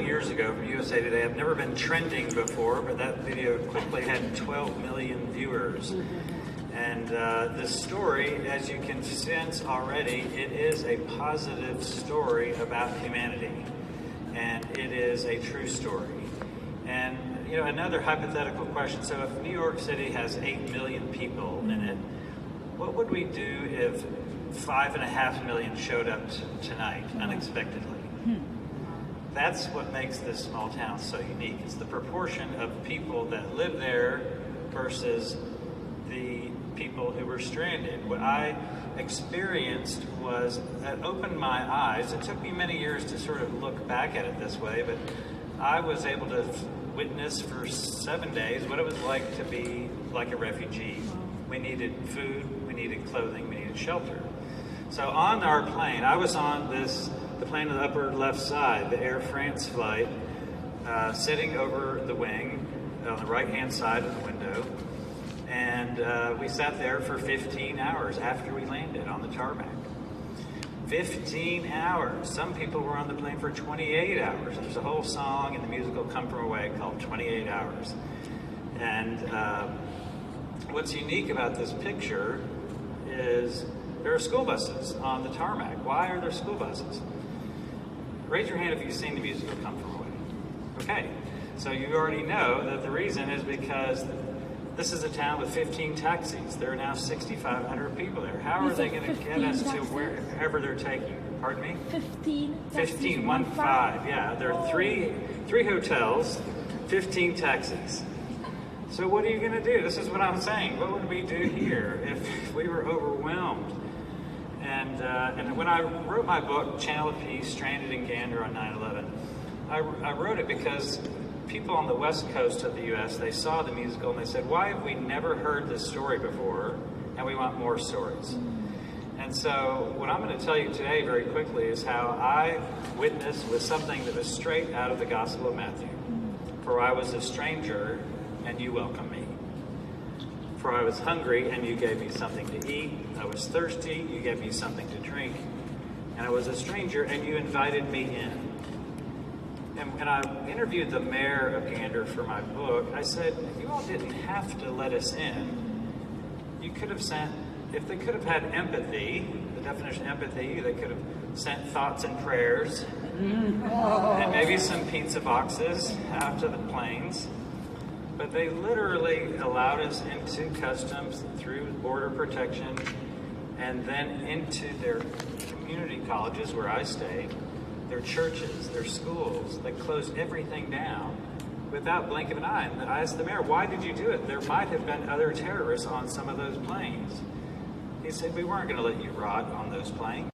of years ago from USA Today. I've never been trending before, but that video quickly had 12 million viewers. And this story, as you can sense already, it is a positive story about humanity. And it is a true story. And you know, another hypothetical question. So if New York City has 8 million people in it, what would we do if 5.5 million showed up tonight unexpectedly? That's what makes this small town so unique. It's the proportion of people that live there versus the people who were stranded. What I experienced was, it opened my eyes. It took me many years to sort of look back at it this way, but I was able to witness for 7 days what it was like to be like a refugee. We needed food, we needed clothing, we needed shelter. So on our plane, I was on the plane on the upper left side, the Air France flight, sitting over the wing on the right-hand side of the window, and we sat there for 15 hours after we landed on the tarmac. 15 hours. Some people were on the plane for 28 hours. There's a whole song in the musical Come From Away called 28 Hours. And what's unique about this picture is there are school buses on the tarmac. Why are there school buses? Raise your hand if you've seen the musical Come From Away. Okay, so you already know that the reason is because this is a town with 15 taxis. There are now 6,500 people there. How are they going to get us to wherever they're taking? Pardon me? 15, 1 5. Yeah, there are three hotels, 15 taxis. So what are you going to do? This is what I'm saying. What would we do here if we were overwhelmed? And when I wrote my book, Channel of Peace, Stranded in Gander on 9/11, I wrote it because people on the west coast of the U.S., they saw the musical and they said, why have we never heard this story before? And we want more stories. And so what I'm going to tell you today very quickly is how I witnessed with something that was straight out of the Gospel of Matthew. For I was a stranger and you welcomed me. For I was hungry and you gave me something to eat. I was thirsty, you gave me something to drink. And I was a stranger and you invited me in. And when I interviewed the mayor of Gander for my book, I said, you all didn't have to let us in. You could have sent, if they could have had empathy, the definition of empathy, they could have sent thoughts and prayers, and maybe some pizza boxes out to the planes. But they literally allowed us into customs through border protection and then into their community colleges where I stayed, their churches, their schools. They closed everything down without blink of an eye. And I asked the mayor, why did you do it? There might have been other terrorists on some of those planes. He said, we weren't going to let you rot on those planes.